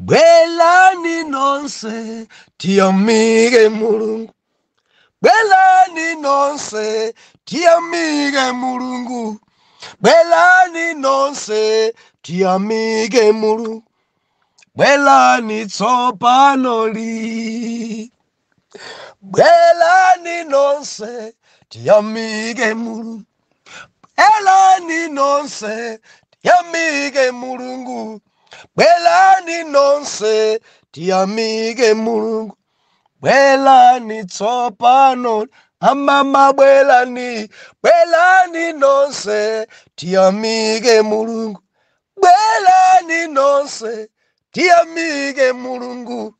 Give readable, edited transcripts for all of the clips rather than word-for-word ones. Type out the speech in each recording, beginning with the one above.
Bwelani nonse tiyamike Mulungu. Bwelani nonse tiyamike Mulungu. Bwelani nonse tiyamike Mulungu. Bwelani tsopano li. Bwelani nonse tiyamike Mulungu. Bwelani nonse tiyamike Mulungu. Bwelani nonse tiyamike Mulungu. Bwelani tsopano amama bwelani. Bwelani nonse tiyamike Mulungu. Bwelani nonse tiyamike Mulungu.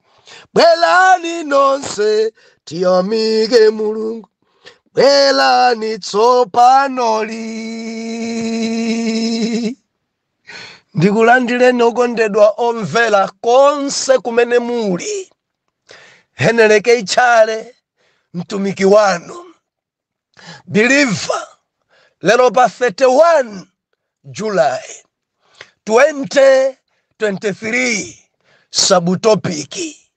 Bwelani nonse tiyamike Mulungu. Bwelani tsopano li. Ndikulandileni okondedwa omvera konse kumene muli. Heneleke Tchale mtumiki wanu. Believer, lero pa 31 July 2023 subtopiki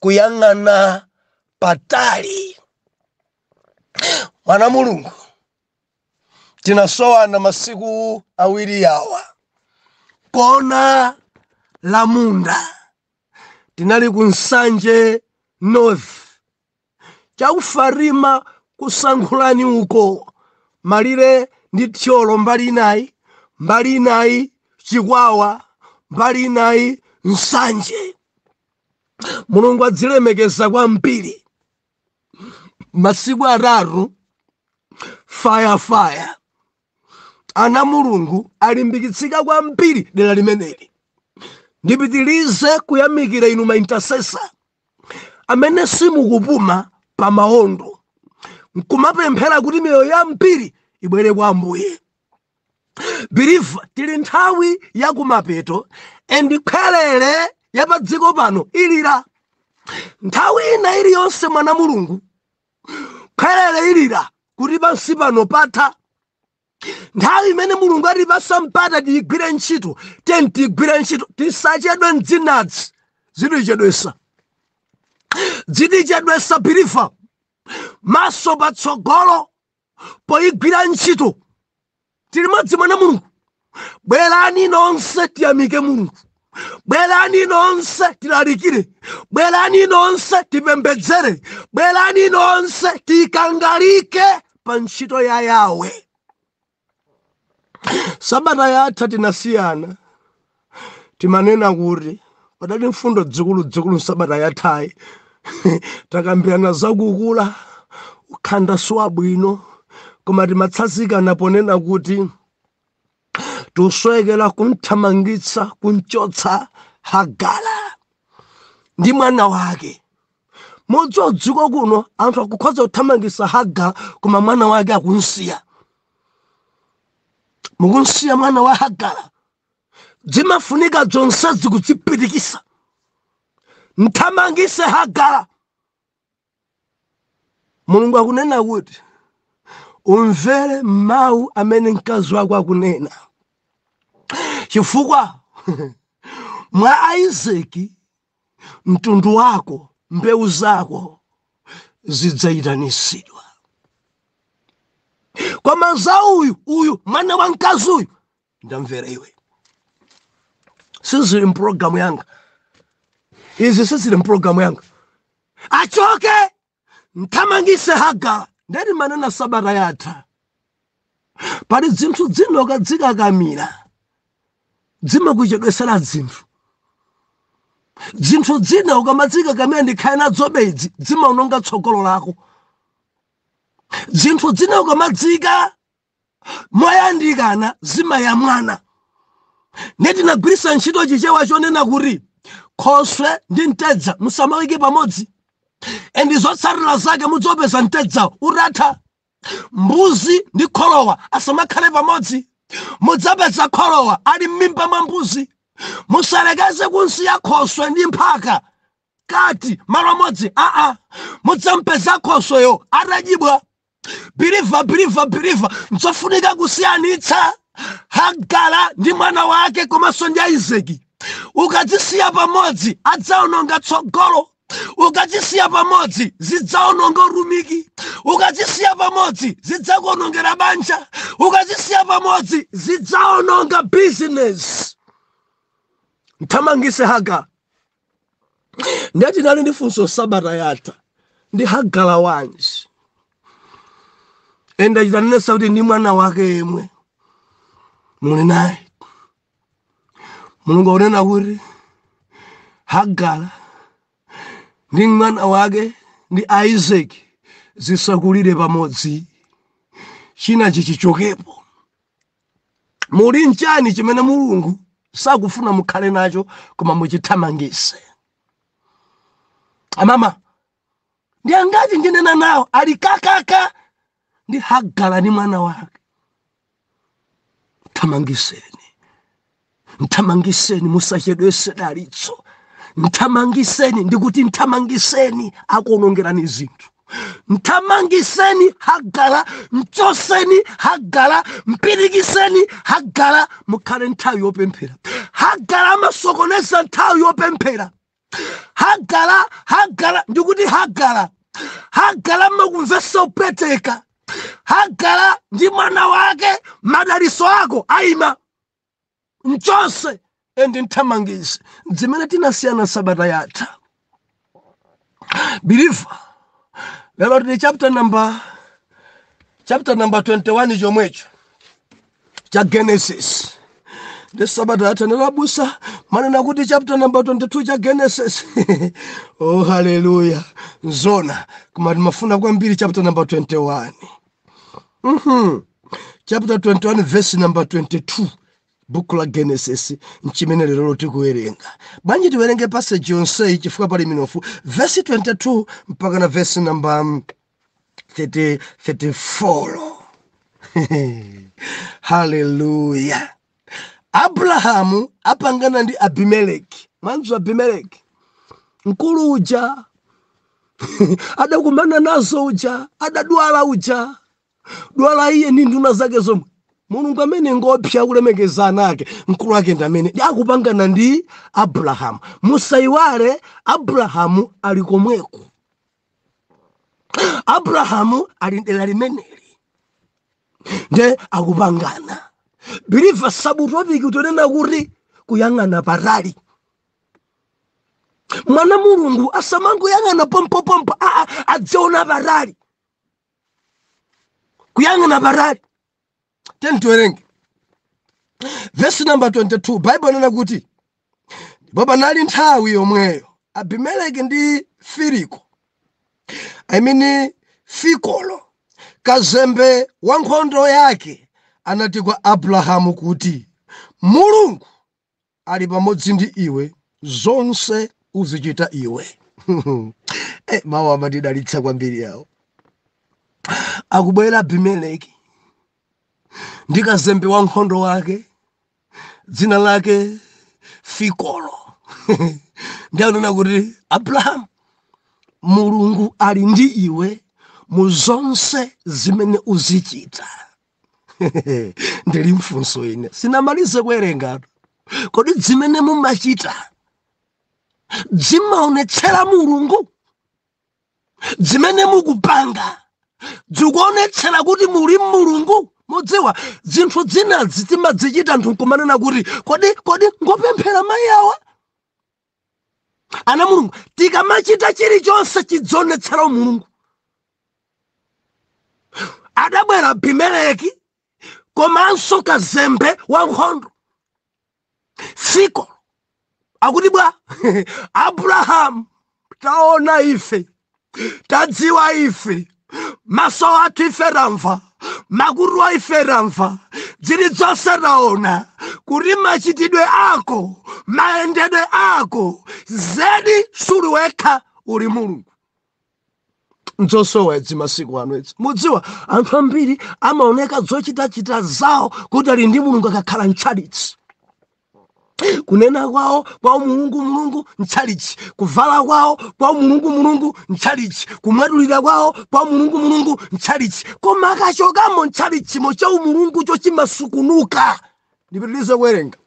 kuyang'ana patali. Mwana Mulungu, tinasowana masiku awiri yawa. Kona la munda tinali kunsanje north chaufarima kusankhulani uko malire ndi Tcholo mbali inayi Chikwawa mbali inayi Nsanje. Mulungu adzilemekeza kwambiri. Masiku atatu fire ana Mulungu alimbikitsika kwambiri dera limeneli. Ndipitilize kuyamikira inu intercessor amene simukupuma pa maondo nkumapemphera kuti miyoyo yambiri ibwere kwa Ambuye. Believer, tili nthawi ya kumapeto endikhwelere ya pa dziko pano ilira. Nthawi ina iliyonse mwana Mulungu khwelere ilira kuti pansi pano patha. Nthawi imene Mulungu atipasa mpata tiyigwire ntchito, tiyigwire ntchito, tisachedwe mdzinadzi. Zitichedwesa believer, maso patsogolo poyigwira ntchito. Tili modzi mwana Mulungu. Bwelani nonse tiyamike Mulungu. Bwelani nonse tilalikire. Bwelani nonse tipembedzere. Bwelani nonse tikangalike pa ntchito ya Yawe. Sabata yatha tinasiyana. Timanena kuti padali mfundo dzikulu sabata yathayi. Takambirana zakukula ukhanda swabwino koma timatsatsikana ponena kuti tuswekera kunthamangitsa kunchotsa Hagara ndi mwana wake. Modziko kuno anthu akukhoza kuthamangitsa Hagara koma mwana wake akunsiya. Mukunsiya mwana wa Hagara. Zimafunika zonse zikudzipitikisa. Nthamangise Hagara. Mulungu akunena kuti umvere mawu amene mkazi wako akunena. Chifukwa mwa Isaki mtundu wako, mbewu zako zidzayitanisidwa. Koma za uyu mwana wa mkazi uyu ndamvera iwe. Sizili mpulogalamu yanga. Izi sizili mpulogalamu yanga. Achoke nthamangise Hagara. Ndeti manena sabata yatha. Pali zinthu zino kadzikakamira zimakuchedwesera zinthu. Zinthu zina ukamadzikakamira ndikhale nazo bedzi zimaononga tsogolo lako. Zinthu zina ukamadzika moyandikana zimayamwana. Neti nagwirisa ntchito chichewa chonena kuti Khoswe ndi mtedza musamawike pamodzi. Endi zotsatira zake mudzopeza mtedza utatha. Mbuzi ndi kholowa asamakhale pamodzi. Mudzapeza kholowa ali m'mimba mwa mbuzi. Musalekeze kunsiya Khoswe ndi mphaka kati malo amodzi. Mudzampeza Khosweyo atachibwa. Believer, nzofunika kusiyanitsa Hagara ndi mwana wake komanso ndi Isaki. ukadzisiya pamodzi adzaononga tsogolo, ukadzisiya pamodzi zidzaononga rumiki, ukadzisiya pamodzi zidzakuonongera banja, ukadzisiya pamodzi zidzaononga business. Mthamangise Haga. Ndati nali ndifunso sabata yatha ndi Hagala wanji enda chitanenesa kuti ndi mwana wake yemwe muli naye. Mulungu unena kuti Hagala ndi mwana wake ndi Isaac zisakulire pamodzi, china chichokepo. Muli nchani chimene Mulungu sakufuna mukhale nacho koma muchithamangise? Amama ndi angati ndinena nawo ali kakaka ndi Hagala ndi mwana wake. Mthamangiseni musachedwese dalitso. Mthamangiseni ndikuti mthamangiseni akuonongerani zinthu. Mthamangiseni Hagala, mchoseni Hagala, mpirikiseni Hagala, mukhale nthawi yopemphera. Hagala amasokoneza nthawi yopemphera. Hagala ndikuti Hagala makumvesa upeteka. Hagala ndi mwana wake madaliso ako aima. Mchose endi mthamangise. Zimene tinasiyana sabata yatha. Believer, lero ndi chapter number 21 chomwecho cha Genesis. This sabata yatha nelabusa manena kuti chapter number 22 cha Genesis. Oh hallelujah. Zona koma timafuna kwambiri chapter number 21. Chapter 21 verse number 22. Book la Genesis nchimene lero tikuwerenga. Banji tiwerenge passage yonse chifukwa pali minofu. Verse 22 mpaka na verse number 34. Hallelujah. Abrahamu apangana ndi Abimeleki. Mwanzo Abimeleki mkulu uja adakumana nazo uja, adadwala uja. Dwala iye ndi nduna zake zomwe. Mulungu amene ngopsa kulemekezana ake mkulu wake ndamene akupangana ndi Abrahamu. Musaiwale Abrahamu ali komweko. Abrahamu ali ndela limeneli nde akupangana. Believer sabutopiki utonena kuti kuyang'ana patali. Mwana Mulungu asamango yang'ana pompo adziona patali. Kuyang'ana patali. Tentuerenge. Verse number 22. Bible nena kuti baba nali nthawi yomweyo Abimeleki ndi Fikolo kazembe wa nkhondo yake anati kwa Abrahamu kuti Mulungu ali pamodzi ndi iwe, zonse uzichita iwe. Mawu amatidalitsa kwambiri yawo. Akubwera Abimeleki ndi kazembe wa nkhondo wake dzina lake Fikolo. Ndianena kuti Abraham, Mulungu ali ndi iwe mu zonse zimene uzichita. Ndili mfunso ine sinamalize kuwerenga. Kodi zimene mumachita zimaonetsera Mulungu? Zimene mukupanga zikuonetsera kuti muli Mulungu? Modziwa zinthu zina zitimazichita anthu kumanena kuti kodi ngopemphera mayi awa ana Mulungu. Tikamachita chilichonse chidzionetsera Mulungu. Adabwera Abimeleki komanso kazembe wa nkhondo Fikolo akuti bwa Abraham, taona ife, tadziwa ife, maso athu ife ramva, maguru a ife ramva, dziri dzonse taona kuti machitidwe ako, maendedwe ako, zedi suli wekha uli Mulungu. Nzosowa edzi masiku ano edzi. Mudziwa anthu ambiri amaoneka zochita zawo kuti ali ndi Mulungu akakhala ntchalitsi. Kunena kwawo kwa Mulungu ntchalitsi, kuvala kwawo kwa Mulungu ntchalitsi, kumwadulira kwawo kwa Mulungu ntchalitsi, koma akachokamo ntchalitsi mo cha Mulungu cho chimasukunuka. Ndipitilize kuwerenga.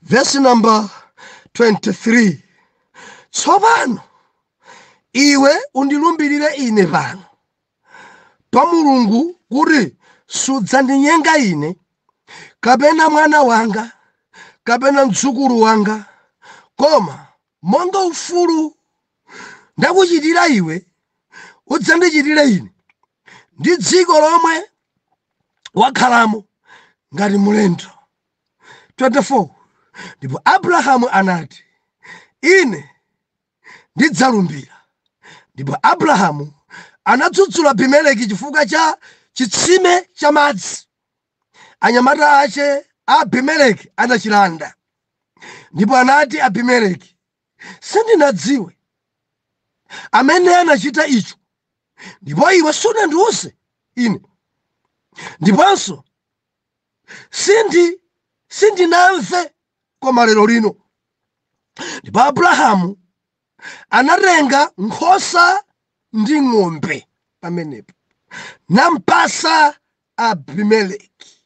Verse number 23. Tsopano iwe undilumbirire ine pano pa Mulungu kuti sudzandinyenga ine kapena mwana wanga kapena mdzukulu wanga, koma monga ufulu ndakuchitira iwe udzandichitire ine ndi dziko lomwe wakhalamo ngati mulendo. 24. Ndipo Abrahamu anati, ine ndidzalumbira. Ndipo Abrahamu anadzudzula Abimeleki chifukwa cha chitsime cha madzi. Anyamata ache Abimeleki anachilanda. Ndipo anati Abimeleki, sindinadziwe amene anachita icho, ndipo iwe sunandiwuze ine, ndiponso sindinamve koma lero lino. Ndipo Abrahamu anatenga nkhosa ndi ng'ombe pamenepo nampasa Abimeleki,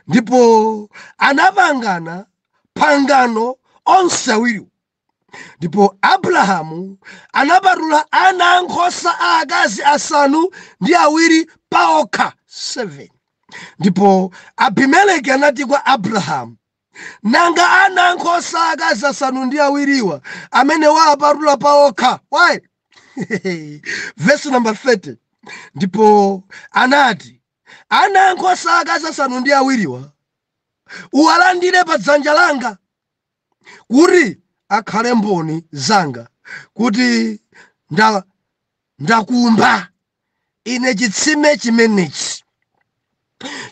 ndipo anapangana pangano onse awiriwo. Ndipo Abrahamu anapatula ana ankhosa aakazi asanu ndi awiri paokha 7. Ndipo Abimeleki anati kwa Abrahamu, nanga ana ankhosa aakazi asanu ndi awiriwa amene waapatula paokha? Why? Verse number 30. Ndipo anati, ana ankhosa aakazi asanu ndi awiriwa uwalandire pa dzanja langa kuti akhale mboni zanga kuti ndakumba ine chitsime chimenechi.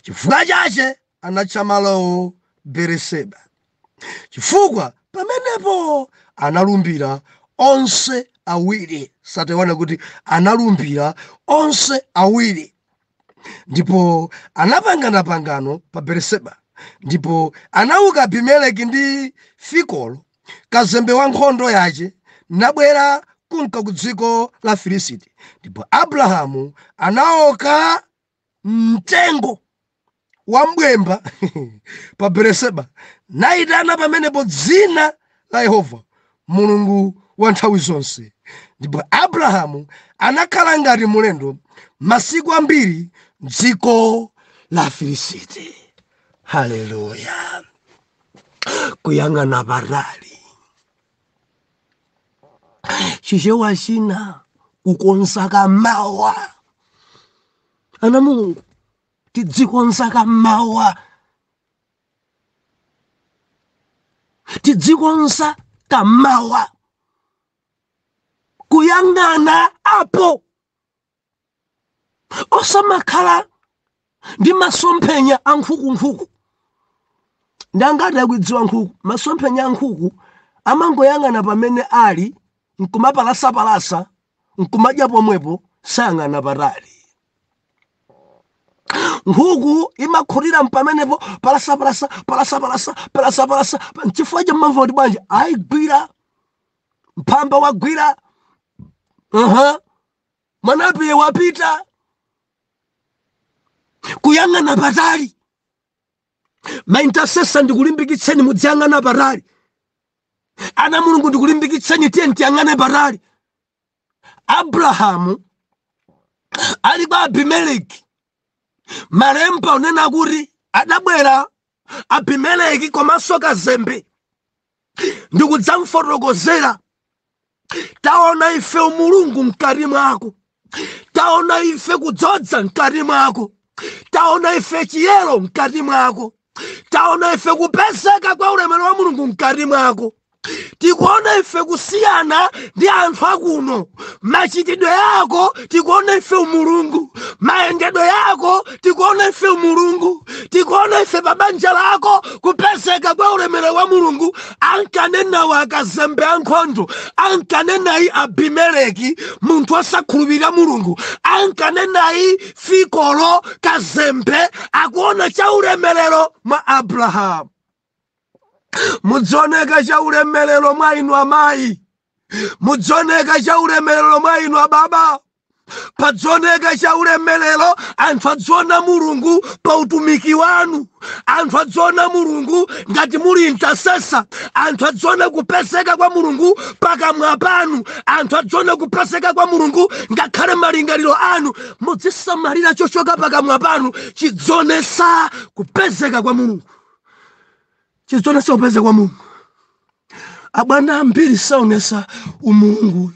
Chifukwa chache anatcha malowo Beeriseba, chifukwa pamenepo analumbira onse awiri. Satewana kuti analumbira onse awiri. Ndipo anapangana pangano pa Beeriseba. Ndipo anauka Abimeleki ndi Fikolo kazembe wa nkhondo yace nabwera kunka ku dziko la Filisiti. Ndipo Abrahamu anaoka mtengo wa mbwemba pa Beeriseba nayitana pamenepo dzina la Yehova Mulungu wa nthawi zonse. Ndipo Abrahamu anakhala ngati mulendo masiku ambiri m'dziko la Filisiti. Haleluya. Kuyang'ana patali. Chichewa china kukonza mawa. Ana Mulungu tidzikonza mawa. Tidzikonza mawa. Kuyang'ana apo. Osamakhala ndi masomphenya a nkhuku. Ndangati akudziwa nkhuku, masomphenya a nkhuku amangoyang'ana pamene ali nkumapalasa nkumadya pomwepo, sayang'ana patali. Nkhuku imakhutira pamenepo palasa chifukwa cha mamva kuti bwanji ayigwira mphamba wagwira, mwanapiye wapita. Kuyang'ana patali. Ma intercessor ndikulimbikitseni mudziyang'ana patali. Ana Mulungu ndikulimbikitseni tiye tiyang'ane patali. Abrahamu ali kwa Abimeleki, malemba unena kuti adabwera Abimeleki komanso kazembe ndikudzamfotokozera, taona ife umulungu mkati mwako, taona ife kudzodza mkati mwako, taona ife chiyero mkati mwako, taona ife kupezeka kwa ulemerero wa Mulungu mkati mwako. Tikuona ife kusiyana ndi anthu akuno. Machitidwe yako tikuona ife umulungu, mayendedwe yako tikuona ife umulungu, tikuona ife pabanja lako kupezeka kwa ulemerero wa Mulungu. Ankanena wa kazembe ankhondo, ankanena Abimeleki munthu osakhulupirira Mulungu, ankanena Fikolo kazembe akuona cha ulemerero mwa Abrahamu. Mudzoneka cha ulemerero mwa inu amayi, mudzoneka cha ulemerero mwa inu ababa, padzoneka cha ulemelero, anthu adzona mulungu pa utumiki wanu, anthu adzona mulungu ngati muli intercessor, anthu adzona kupeseka kwa mulungu pakamwa panu, anthu adzona kupeseka kwa mulungu ngakhale malingaliro anu. Muzisamalira chochoka pakamwa panu chidzonesa kupeseka kwa mulungu, chidzonesa kupeseka kwa mulungu. Abwana ambiri saonesa umulungu.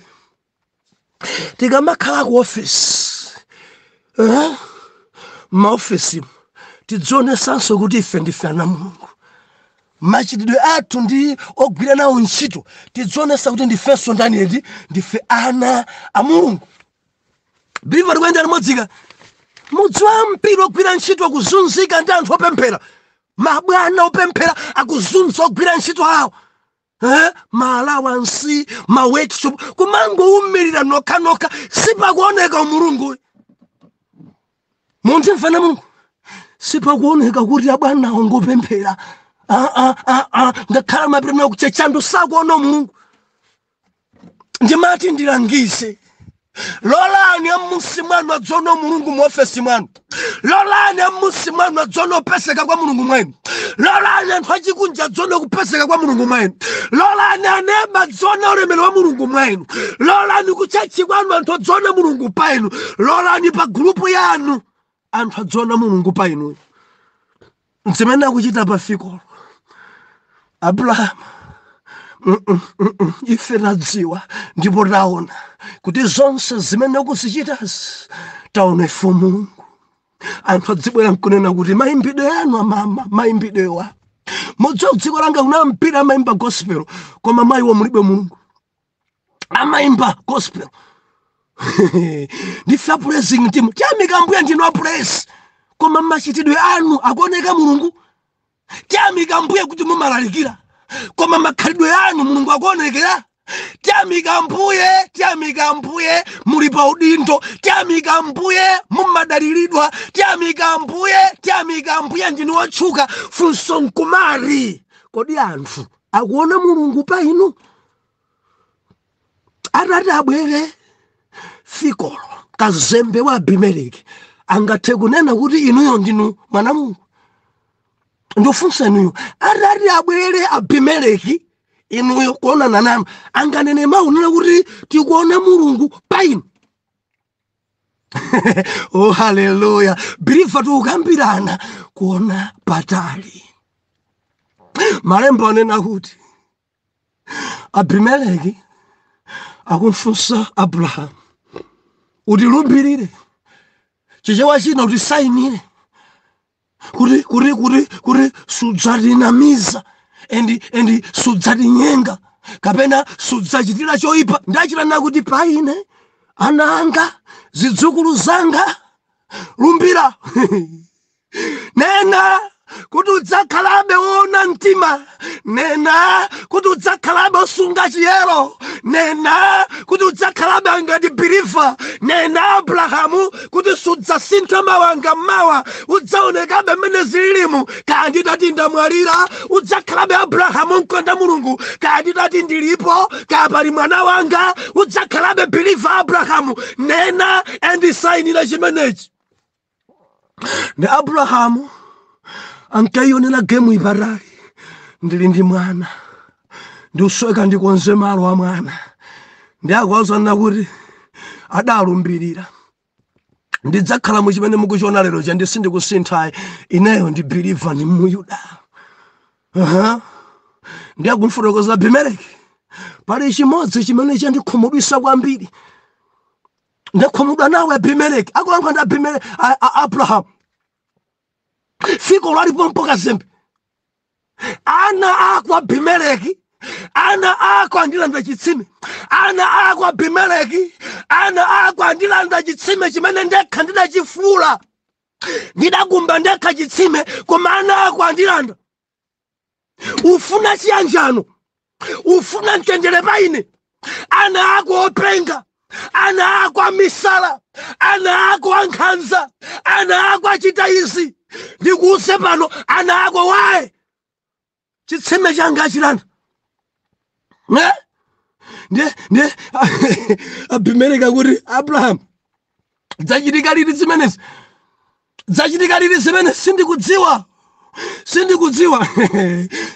Tikamakhala ku office, maofisi tidzonesanso kuti ife ndife ana mulungu. Machitidwe athu ndi ogwira nawo ntchito tidzonesa kuti ndifenso ndani ndife ana a mulungu. Biliva tikuyenda limodzika, mudziwa mpira ogwira ntchito kuzunzika ndi anthu opemphera. Mabwana opemphera akuzunza ogwira ntchito awo. Maalawansi, workshop, kumango umirira noka sipakuoneka umulungu. Munthu mfana mulungu sipakuoneka kuti abwana ngopemphera. Ngakhala mapemphero kuchechando sakuona mulungu. Ndimati ndilangise, lolani amusi mwanu adzona mulungu mu ofesi mwanu. Lolani amusi mwanu adzona kupeseka kwa mulungu mwenu. Lolani anthu achikunja adzona kupeseka kwa mulungu mwenu. Lolani aneba adzona ulemerero wa mulungu mwenu. Lolani kuchechi kwanu anthu adzona mulungu painu. Lolani pa grupu yanu anthu adzona mulungu painu. Nzimene akuchita pa Fikolo Abraham, ife tadziwa ndipo taona kuti zonse zimene ukuzichitazi taona ife mulungu. Anthu adzibwera nkunena kuti mayimbidwe yanu amama, mayimbidwe wa mudziwa dziko langa kuna mpira amayimba gospel koma mayiwo mulibe mulungu. Amayimba gospel ndife praising team, tiyamika mbuya ndinu praise koma machitidwe anu akuoneka mulungu. Tiyamika mbuya kuti mumalalikira koma makhalidwe anu mulungu akuonekera. Tiyamika mbuye muli pa udindo. Tiyamika mbuye mumadaliridwa. Tiyamika mbuye ndinu wotchuka funso nkumari. Kodi anthu akuona mulungu pa inu? Atati abwere Fikolo kazembe wa Abimeleki angathe kunena kuti inuyo ndinu mwana mulungu? Ndofunsa inuyo, atati abwere Abimeleki inuyo kuonana nanu anganene maunena kuti tikuona mulungu pa inu? Oh haleluya. Biliva tukambirana kuona patali. Malemba anena kuti Abimeleki akumfunsa Abraham utilumbirire chichewa china utisainire kuti sudzatinamiza endi sudzatinyenga kapena sudzachitira choipa. Ndachitana kuti paine ana anga zidzukulu zanga lumbira nena kuti udzakhalabe wona mtima. Nena kuti udzakhalabe usunga chiyero. Nena kuti udzakhalabe ngati Biliva. Nena Abrahamu kuti sudzasintha mawanga mawa udzaonekabe mmene zililimu. Kandi tati ndamwalira udzakhalabe Abrahamu mkonda mulungu. Kandi tati ndilipo kapali mwana wanga udzakhalabe Biliva Abrahamu. Nena endisayinira chimenechi. Ndi Abrahamu ankayionera gemu iparali. Ndili ndi mwana ndiusweka ndikonze malo wa mwana. Ndi akuwazana kuti adalumbirira ndidzakhala mu chimene mukuchiona lero cha ndisindikusintha ineyo ndi Biliva ni Muyuda. Ndi akumfotokoza Abimeleki pali chimodzi chimene chandikhumudwitsa kwambiri. Ndakhumudwa nawe Abimeleki. Akulankhula ndi Abimeleki Abraham. Fikolo alipo mpoka zembe. Ana ako Abimeleki, ana ako andilanda chitsime. Ana ako Abimeleki, ana ako andilanda chitsime chimene ndekha ndidachifula. Ndidagumba ndekha chitsime koma ana ako andilanda. Ufuna chiyanjano, ufuna mtendere paine. Ana ako openga, ana ako amisala, ana ako ankhanza, ana ako achita izi. Ndikuuse pano ana ako wae chitsime changa achilanda. Abimeleki kuti Abraham Zachitika liti zimenezi? Zachitika liti zimenezi? Sindikudziwa.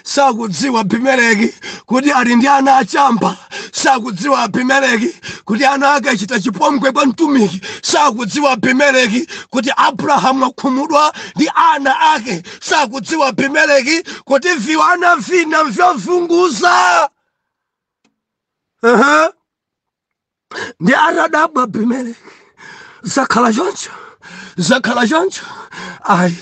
Sakudziwa Abimeleki kuti ali ndi ana achamba. Sakudziwa Abimeleki kuti ana ake achita chipongwe kwa mtumiki. Sakudziwa Abimeleki kuti Abrahamu akhumudwa ndi ana ake. Sakudziwa Abimeleki kuti viwana vina vyovunguza. Ndi atadabwa Abimeleki. Zakhala choncho. Ai,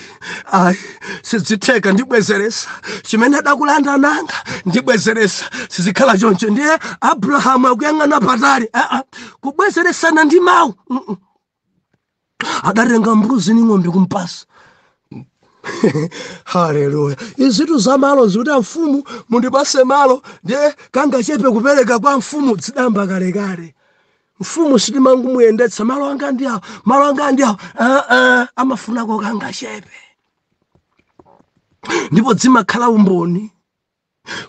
sizitheka ndibwezeresa. Chimene adakulanda nanga ndibwezeresa. Sizikhala choncho. Ndiye Abrahamu akuyang'ana patali. Kubwezeresana ndi mawu. Adatenga mbuzi ndi ng'ombe kumpasa. Haleluya. Izitu za malo zikuti mfumu mundipase malo. Ndiye kangachepe kupereka kwa mfumu zidamba kalekale. Mfumu sitimangu muyendetsa malo anga ndiawo. Amafunako kangachepe. Ndipo zimakhala umboni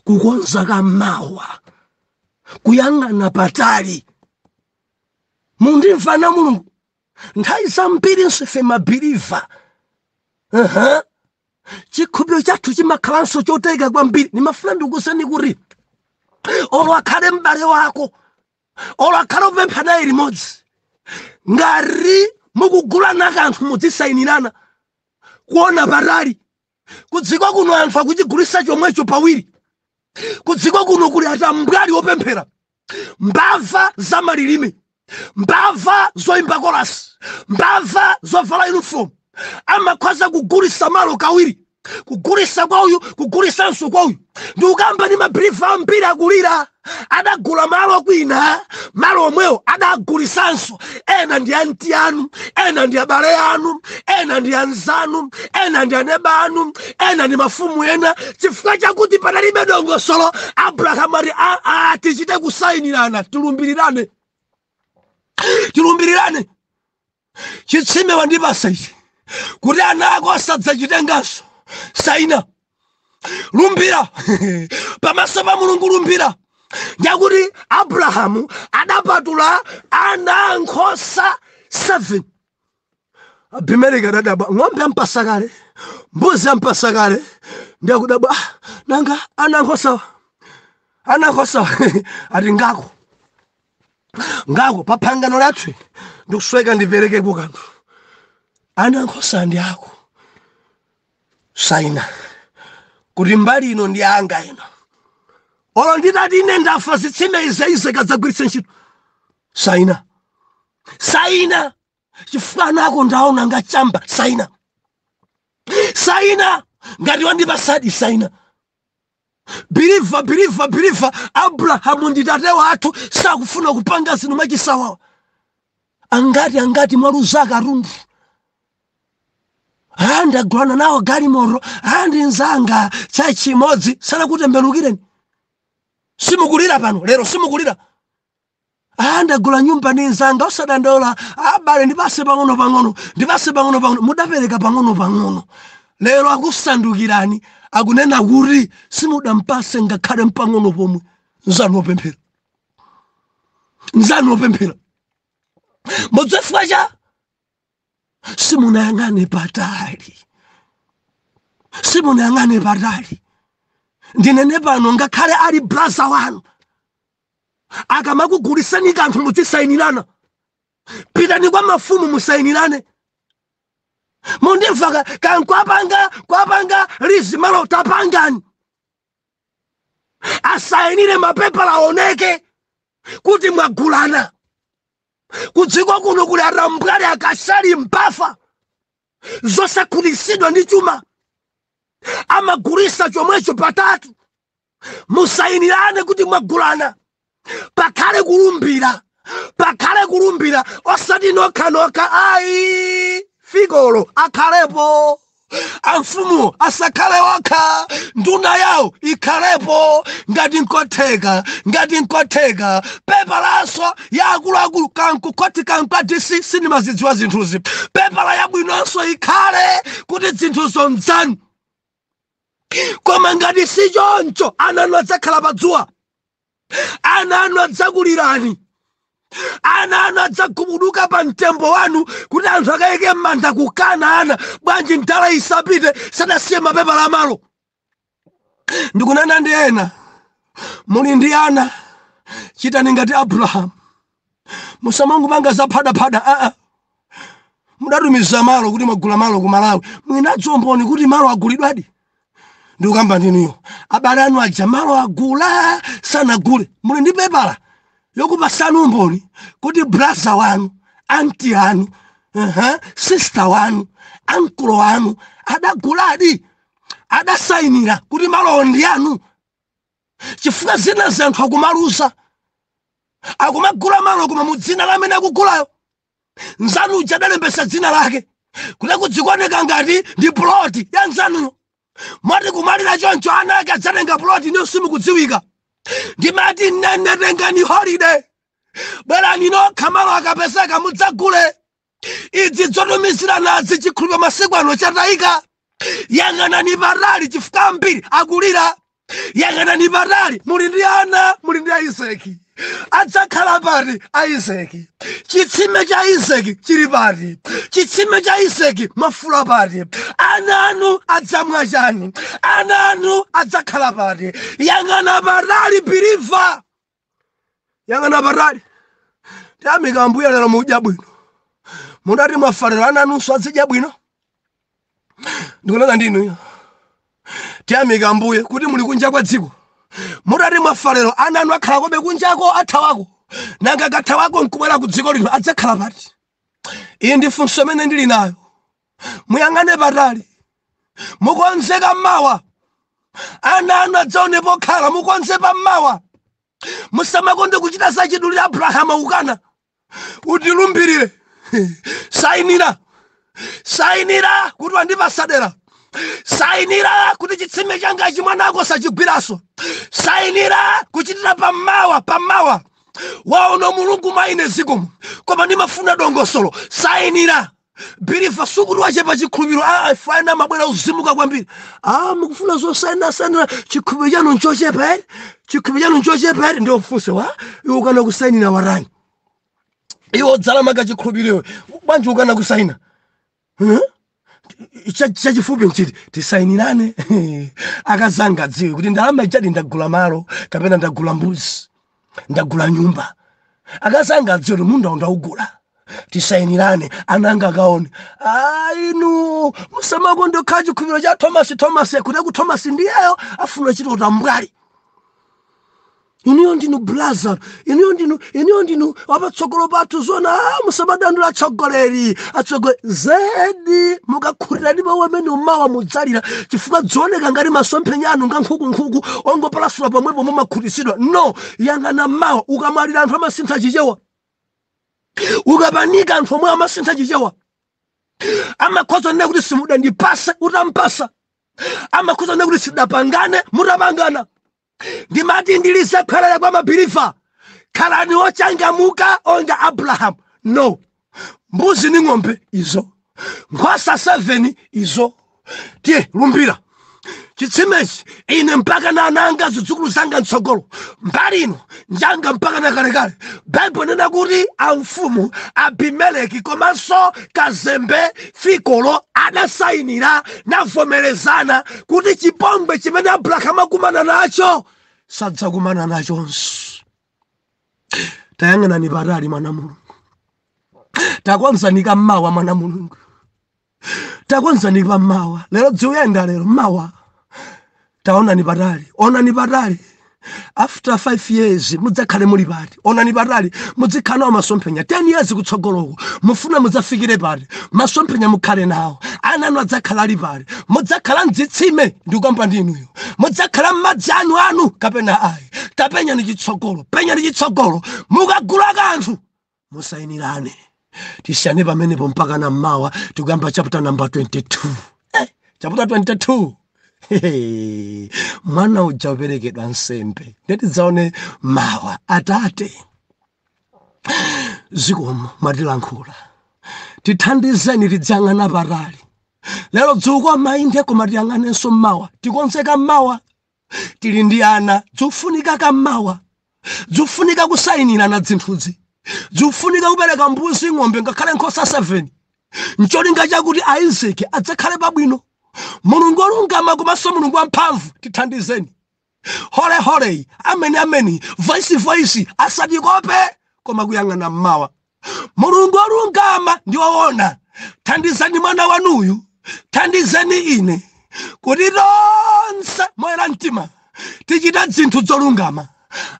kukonza kamawa kuyang'ana patali. Mundimva na Mulungu nthawi zambiri nsefe mabhiliva chikhulupiriro chathu chimakhalanso chotayika kwambiri. Nimafuna ndikuwuzeni kuti olo akhale m'bale wako, olo akhale upempha naye limodzi, ngati mukugulana kanthu mudzisayinirana kuona patali. Kudziko kuno anthu akuchigulitsa chomwecho pawiri. Kudziko kuno kuli atambwali opemphera, mbava za malilime, mbava zoimba korasi, mbava zovala uniform. Amakhoza kugulitsa malo kawiri, kugulitsa kwa uyu, kugulitsanso kwa uyu. Ndi ukamba ni mabhiliva ambiri akulira. Adagula malo kwina, malo omwewo adagulitsanso. Ena ndi anti anu, ena ndi abale anu, ena ndi anzanu, ena ndi aneba anu, ena ndi mafumu ena. Chifukwa chakuti panalibe dongosolo, Abrahamu ati tichite kusayinirana, tilumbirirane. Chitsime wandipasa ichi kuti ana ako asadzachitenganso. Sayina, lumbira pamaso pa Mulungu, lumbira. Nyakuti Abrahamu adapatula ana ankhosa 7. Abimeleki adadabwa, ng'ombe ampasa kale, mbuzi ampasa kale. Ndakudabwa, nanga ana ankhosa ati ngako pa phangano lathu ndikusweka ndipereke kukanthu. Ana ankhosa ndi ako. Sayina kuti mbali ino ndi anga ino. Olo nditati ine ndafa zitsime ize kadzagwiritse ntchito. Sayina chifukwa nako ndaona ngachamba. Sayina ngati wandipasadi. Sayina. Believe. Abrahamu ndi tate wathu, sakufuna kupanga zinthu mwachisawawa. Angati mwaluzaka rundu. Ndagulana nawo galimoro, ndi nzanga chachimodzi sana kutembenukireni. Simukulira pano lero, simukulira. Ndagula nyumba ndi nzanga, osadandaula. Abale ndipase pang'ono, mudapereka pang'ono. Lero akusandukirani, akunena kuti simudampase ngakhale mpang'ono pomwe. Nzanu opemphera. Mudzefwa cha simunayang'ane patali. Ndinene pano ngakhale ali brother wanu akamakugulitsani kanthu mudzisayinirana. Pitani kwa mafumu musayinirane. Mundimva kwapanga lizi malo tapangani. Asayinire mapepala aoneke kuti mwagulana. Kudziko kuno kuli atambwali akasali mpafa zosakhutitsidwa ndi chuma. Amagulitsa chomwecho patatu. Musayinirane kuti mwagulana. Pakhale kulumbira. Osati nokha. Ayi figolo akhalepo. Amfumu asakhale wakha. Nduna yawo ikhalepo. Ngati nkotheka. Pepalaso ya akuluakulu kankukwati sinimazidziwa zinthuzi. Pepala yabwinonso ikhale kuti zinthuzo nzanu. Koma ngati si choncho, ana anu adzakhala padzuwa. Ana anu adzakulirani. ana anu adzagubuduka pa mtembo wanu kuti anthu akayike m'manda kukana ana bwanji ndala isapite sadasiye mapepala amalo. Ndikunena ndi ena muli ndi ana chitani ngati Abraham musamangopanga zaphadaphada mudatumiza malo kuti magula malo ku Malawi mwinadzo mboni kuti malo agulidwadi. Ndikukamba ndinuyo abale anu aja malo agula sanagule muli ndi pepala yokupasani umboni kuti brother wanu auntie anu sister wanu uncle wanu adaguladi adasainira kuti malo ndi anu. Chifukwa zina zanthu akumalusa akumagula malo koma mudzina lamene akugulayo nzanu uja adalembesa dzina lake kuti kudzikuoneka ngati ndi ploti ya nzanuyo. Mwati kumalira choncho ana ake adzatenga ploti ndiyo simukudziwika. Ndimati nene tengani holiday bwerani nokha malo akapeseka mudzagule. Idzi zotumizira nazi chikhulupiriro masiku ano chatayika. Yang'anani patali chifukwa ambiri akulira. Yang'anani patali muli ndi ana muli ndi Isaki. Adzakhala pati Isaki. Chitsime cha Isaki chili pati. Chitsime cha Isaki mafula pati. Ana anu adzamwa chani. Ana anu adzakhala pati. Yang'ana patali believer. Yang'ana patali. Tiyamika Ambuye lero mudya bwino. Mudati mwafarira ana anu swazidya bwino. Ndikunena ndinu. Tiyamika Ambuye kuti muli kunja kwa dziko. Mudati mwafariro ana anu akhala kobe kunjako athawako. Nanga kathawako nkubwera ku dziko lino adzakhala pati. Iyi ndi funso imene ndili nayo. Muyang'ane patali. Mukonzeka mmawa. Ana anu adzaone pokhala mukonze pa mmawa. Musamakonde kuchita zachiduli Abraham ukana. Utilumbirire. Sainira. Sainira kuti wandipasadera. Sainira kuti chitsime changa chimwanako sachigwiraso. Sainira kuchitira pamawa. Waono mulungu maine zikomo. Koma ndimafuna dongosolo. Sainira. Birifa sukuti wachepa chikhulupiriro fana mabwera uzimuka kwambiri. Mukufuna zosaina chikhulupiriro chanu nchochepa eri. Chikhulupiriro chanu nchochepa eri ndio mfunse wa. Iwo ukana kusainira warani. Iwo dzalamaga chikhulupiriro. Bwanji ukana kusaina. Chachifupi nchiti tisainirane. Akazanga dziwe kuti ndalama ichadi ndagula malo kapena ndagula mbuzi ndagula nyumba. Akazanga dziwe munda undaugula tisainirane ananga kaone. Inu musamakonde khaji chikhulupiriro cha Thomas kuti ku Thomas ndiyeyo afuna chito tambwali. Iniyo ndinu brother, iniyo ndinu apatsogolo pathu zona musamadandula atsogoleri zedi mukakhulira ndipo wamene umawa mudzalira chifukwa dzioneka ngati masomphenya anu nga nkhuku ongopalasula pamwepo mumakhutisidwa. No, yang'ana mawa ukamalira anthu amasintha chichewa. Ukapanika anthu omwe amasintha chichewa. Amakhoza nene kuti simuda ndipase utampasa. Amakhoza nene kuti sidapangane mutapangana. Ndimati ndilise khalala kwa mabirifa. Khalani ochangamuka onga Abraham. No. Mbuzi ni ng'ombe izo. Nkhwasa 7 izo. Tiye lumbira. Chitsimechi ine mpaka na ananga zidzukulu zanga ntsogolo. Mbali ino njanga mpaka na kalekale. Bible nena kuti amfumu Abimeleki komanso kazembe Fikolo adasainira navomerezana kuti chipongwe chimene Abraham akumana nacho sadzakumana nachonso. Tayang'anani patali mwana Mulungu. Takonzanika mmawa mwana Mulungu. Takonzanika mmawa. Lero dziuyenda lero mmawa. Taonani patali. Onani patali. After 5 years mudzakhale muli pati. Onani patali mudzikhana masomphenya 10 years kutsogoloko mufuna mudzafikire pati. Masomphenya mukhale nawo. Ana anu adzakhala ali pati. Mudzakhala mdzitsime ndikamba ndinuyo. Mudzakhala m'madzi anu kapena ayi. Tapenya ni chitsogolo. Penya ni chitsogolo. Mukagula kanthu musainirane. Tisiyane pamenepo mpaka na mmawa tikuyamba chapter number 22. Chapter 22. Mwana uja uperekedwa nsembe. Ndeti zaone mawa Atate zikomo matilankhula. Tithandizeni tidzang'ana patali. Lero dzuko mainde koma tiyang'anenso mmawa. Tikonzeka mmawa. Tili ndi ana dzofunika kammawa. Dzofunika kusayinira na dzinthuzi. Zufunika kubereka mbuzi ng'ombe ngakhale nkhosa 7 ncholinga chakuti Isaac adzakhale pabwino. Mulungu olungama komanso Mulungu wamphamvu tithandizeni. Hole amen voice asatikope koma kuyang'ana mmawa. Mulungu olungama ndi woona, thandizani mwana wanuyu, thandizeni ine kuti tonse moyera mtima tichita zinthu zolungama.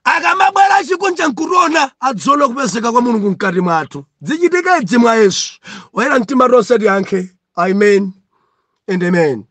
Akamabwera chikunja nkurona adzolo kupezeka kwa Mulungu mkati mwathu. Zichitike mwa Yesu. Oyera mtima tonse tiyankhe amen and amen.